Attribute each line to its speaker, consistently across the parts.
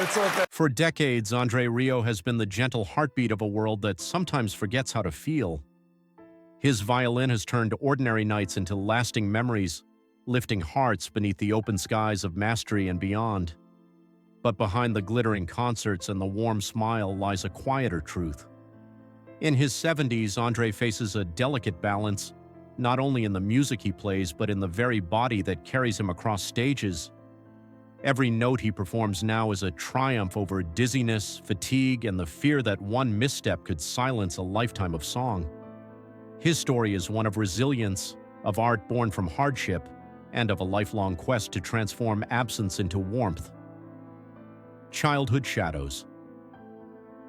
Speaker 1: It's okay.
Speaker 2: For decades, Andre Rio has been the gentle heartbeat of a world that sometimes forgets how to feel. His violin has turned ordinary nights into lasting memories, lifting hearts beneath the open skies of mastery and beyond. But behind the glittering concerts and the warm smile lies a quieter truth. In his 70s, Andre faces a delicate balance, not only in the music he plays, but in the very body that carries him across stages. Every note he performs now is a triumph over dizziness, fatigue, and the fear that one misstep could silence a lifetime of song. His story is one of resilience, of art born from hardship, and of a lifelong quest to transform absence into warmth. Childhood Shadows.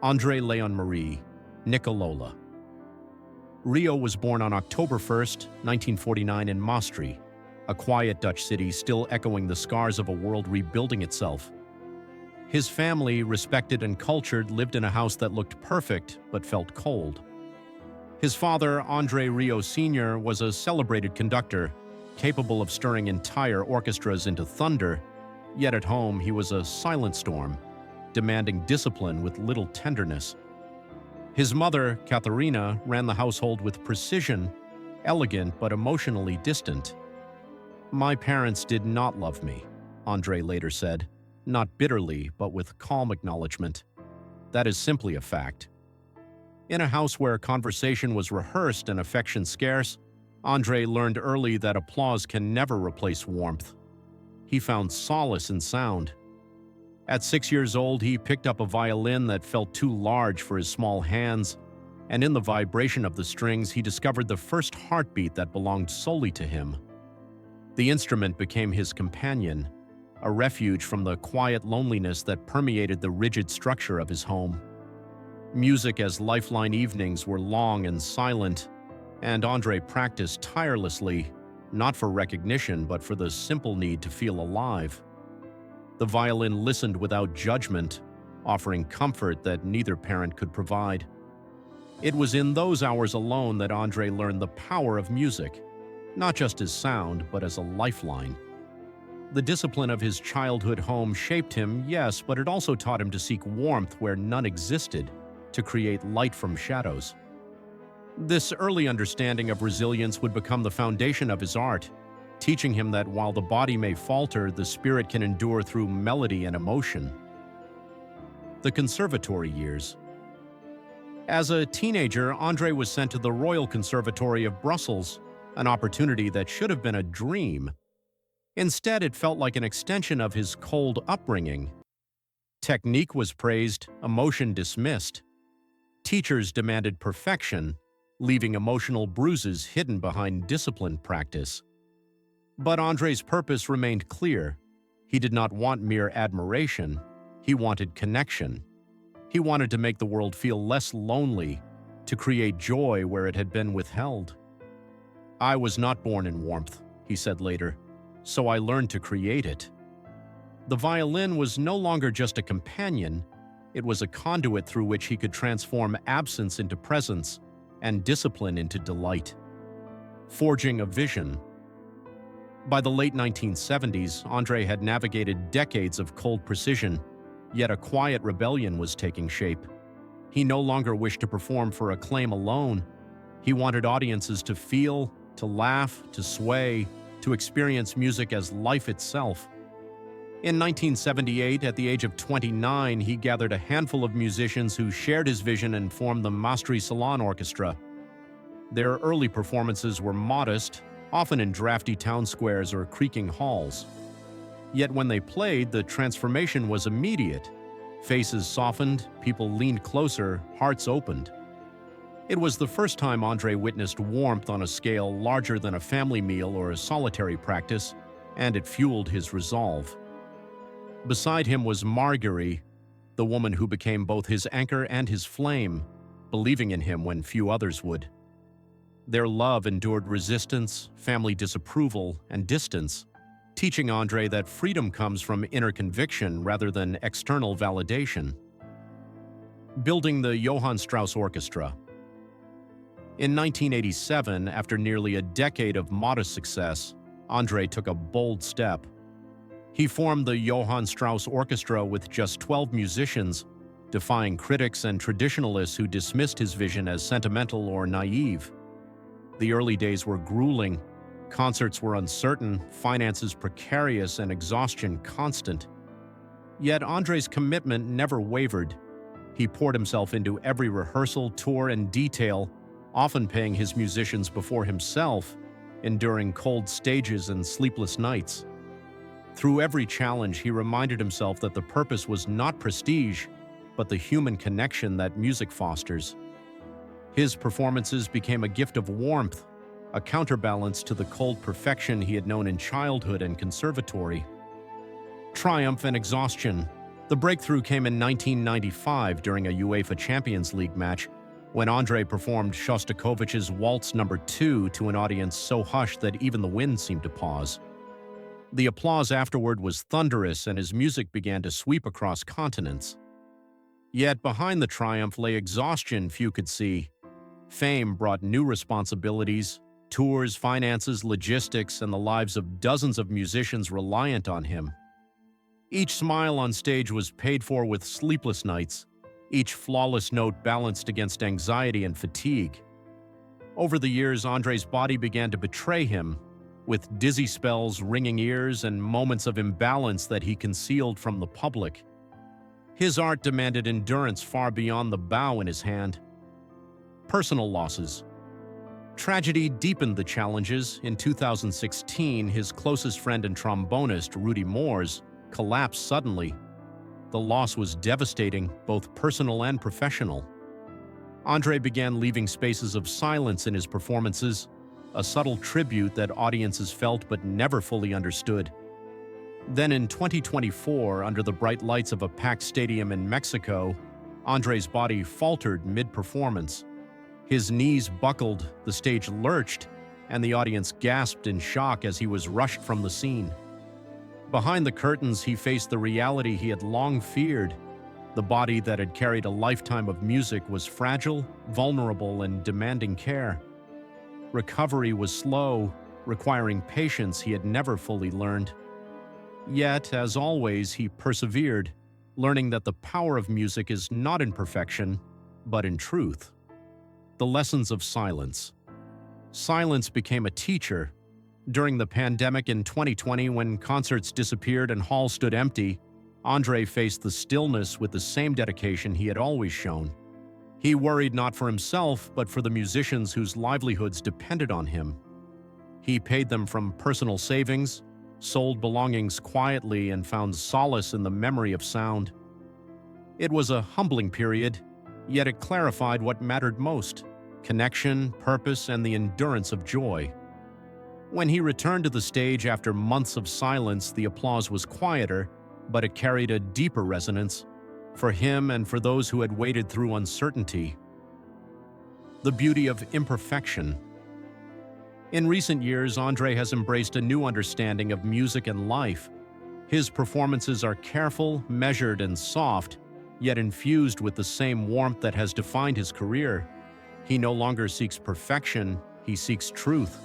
Speaker 2: Andre Leon Marie, Nicolola. Rio was born on October 1st, 1949 in Maastricht, a quiet Dutch city still echoing the scars of a world rebuilding itself. His family, respected and cultured, lived in a house that looked perfect but felt cold. His father, Andre Rio Sr., was a celebrated conductor, capable of stirring entire orchestras into thunder, yet at home he was a silent storm, demanding discipline with little tenderness. His mother, Katharina, ran the household with precision, elegant but emotionally distant. "My parents did not love me," Andre later said, not bitterly but with calm acknowledgement. That is simply a fact. In a house where conversation was rehearsed and affection scarce, Andre learned early that applause can never replace warmth. He found solace in sound. At 6 years old, he picked up a violin that felt too large for his small hands, and in the vibration of the strings, he discovered the first heartbeat that belonged solely to him. The instrument became his companion, a refuge from the quiet loneliness that permeated the rigid structure of his home. Music as lifeline evenings were long and silent, and Andre practiced tirelessly, not for recognition but for the simple need to feel alive. The violin listened without judgment, offering comfort that neither parent could provide. It was in those hours alone that Andre learned the power of music, not just as sound, but as a lifeline. The discipline of his childhood home shaped him, yes, but it also taught him to seek warmth where none existed, to create light from shadows. This early understanding of resilience would become the foundation of his art, teaching him that while the body may falter, the spirit can endure through melody and emotion. The conservatory years. As a teenager, Andre was sent to the Royal Conservatory of Brussels, an opportunity that should have been a dream. Instead, it felt like an extension of his cold upbringing. Technique was praised, emotion dismissed. Teachers demanded perfection, leaving emotional bruises hidden behind disciplined practice. But Andre's purpose remained clear. He did not want mere admiration. He wanted connection. He wanted to make the world feel less lonely, to create joy where it had been withheld. "I was not born in warmth," he said later, "so I learned to create it." The violin was no longer just a companion. It was a conduit through which he could transform absence into presence and discipline into delight. Forging a vision. By the late 1970s, Andre had navigated decades of cold precision, yet a quiet rebellion was taking shape. He no longer wished to perform for acclaim alone. He wanted audiences to feel, to laugh, to sway, to experience music as life itself. In 1978, at the age of 29, he gathered a handful of musicians who shared his vision and formed the Maastricht Salon Orchestra. Their early performances were modest, often in drafty town squares or creaking halls. Yet when they played, the transformation was immediate. Faces softened, people leaned closer, hearts opened. It was the first time Andre witnessed warmth on a scale larger than a family meal or a solitary practice, and it fueled his resolve. Beside him was Marguerite, the woman who became both his anchor and his flame, believing in him when few others would. Their love endured resistance, family disapproval, and distance, teaching Andre that freedom comes from inner conviction rather than external validation. Building the Johann Strauss Orchestra. In 1987, after nearly a decade of modest success, Andre took a bold step. He formed the Johann Strauss Orchestra with just 12 musicians, defying critics and traditionalists who dismissed his vision as sentimental or naive. The early days were grueling. Concerts were uncertain, finances precarious, and exhaustion constant. Yet André's commitment never wavered. He poured himself into every rehearsal, tour, and detail, often paying his musicians before himself, enduring cold stages and sleepless nights. Through every challenge, he reminded himself that the purpose was not prestige, but the human connection that music fosters. His performances became a gift of warmth, a counterbalance to the cold perfection he had known in childhood and conservatory. Triumph and exhaustion. The breakthrough came in 1995 during a UEFA Champions League match when André performed Shostakovich's Waltz No. 2 to an audience so hushed that even the wind seemed to pause. The applause afterward was thunderous, and his music began to sweep across continents. Yet behind the triumph lay exhaustion few could see. Fame brought new responsibilities, tours, finances, logistics, and the lives of dozens of musicians reliant on him. Each smile on stage was paid for with sleepless nights, each flawless note balanced against anxiety and fatigue. Over the years, André's body began to betray him, with dizzy spells, ringing ears, and moments of imbalance that he concealed from the public. His art demanded endurance far beyond the bow in his hand. Personal losses. Tragedy deepened the challenges. In 2016, his closest friend and trombonist, Rudy Moores, collapsed suddenly. The loss was devastating, both personal and professional. André began leaving spaces of silence in his performances, a subtle tribute that audiences felt but never fully understood. Then in 2024, under the bright lights of a packed stadium in Mexico, André's body faltered mid-performance. His knees buckled, the stage lurched, and the audience gasped in shock as he was rushed from the scene. Behind the curtains, he faced the reality he had long feared. The body that had carried a lifetime of music was fragile, vulnerable, and demanding care. Recovery was slow, requiring patience he had never fully learned. Yet, as always, he persevered, learning that the power of music is not in perfection, but in truth. The lessons of silence. Silence became a teacher. During the pandemic in 2020, when concerts disappeared and halls stood empty, André faced the stillness with the same dedication he had always shown. He worried not for himself, but for the musicians whose livelihoods depended on him. He paid them from personal savings, sold belongings quietly, and found solace in the memory of sound. It was a humbling period, yet it clarified what mattered most: connection, purpose, and the endurance of joy. When he returned to the stage after months of silence, the applause was quieter, but it carried a deeper resonance, for him and for those who had waited through uncertainty. The beauty of imperfection. In recent years, André has embraced a new understanding of music and life. His performances are careful, measured, and soft, yet infused with the same warmth that has defined his career. He no longer seeks perfection, he seeks truth.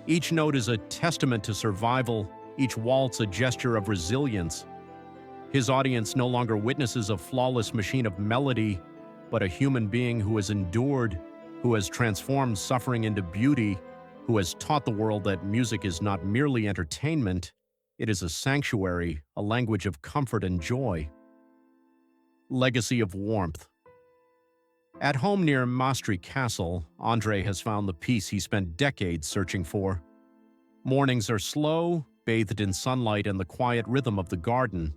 Speaker 2: Each note is a testament to survival, each waltz a gesture of resilience. His audience no longer witnesses a flawless machine of melody, but a human being who has endured, who has transformed suffering into beauty, who has taught the world that music is not merely entertainment, it is a sanctuary, a language of comfort and joy. Legacy of warmth. At home near Maastricht Castle, André has found the peace he spent decades searching for. Mornings are slow, bathed in sunlight and the quiet rhythm of the garden.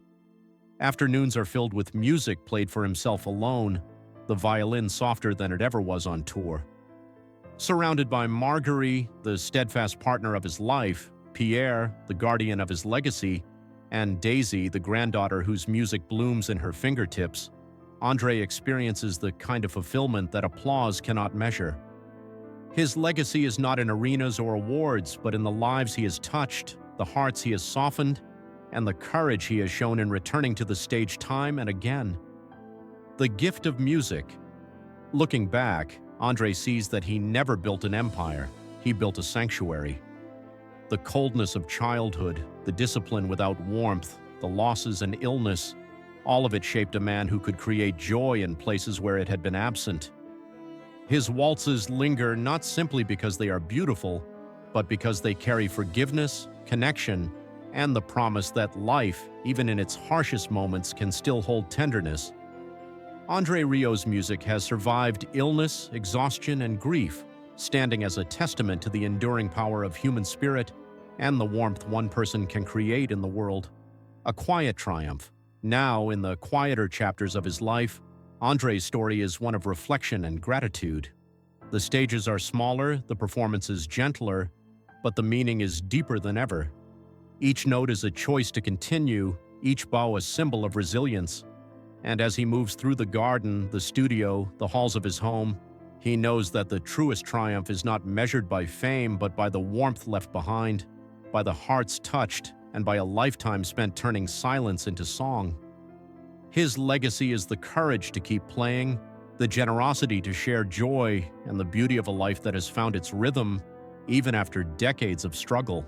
Speaker 2: Afternoons are filled with music played for himself alone, the violin softer than it ever was on tour. Surrounded by Marguerite, the steadfast partner of his life, Pierre, the guardian of his legacy, and Daisy, the granddaughter whose music blooms in her fingertips, André experiences the kind of fulfillment that applause cannot measure. His legacy is not in arenas or awards, but in the lives he has touched, the hearts he has softened, and the courage he has shown in returning to the stage time and again. The gift of music. Looking back, André sees that he never built an empire, he built a sanctuary. The coldness of childhood, the discipline without warmth, the losses and illness, all of it shaped a man who could create joy in places where it had been absent. His waltzes linger not simply because they are beautiful, but because they carry forgiveness, connection, and the promise that life, even in its harshest moments, can still hold tenderness. Andre Rio's music has survived illness, exhaustion, and grief, standing as a testament to the enduring power of human spirit and the warmth one person can create in the world. A quiet triumph. Now, in the quieter chapters of his life, Andre's story is one of reflection and gratitude. The stages are smaller, the performances gentler, but the meaning is deeper than ever. Each note is a choice to continue, each bow a symbol of resilience. And as he moves through the garden, the studio, the halls of his home, he knows that the truest triumph is not measured by fame, but by the warmth left behind, by the hearts touched, and by a lifetime spent turning silence into song. His legacy is the courage to keep playing, the generosity to share joy, and the beauty of a life that has found its rhythm even after decades of struggle.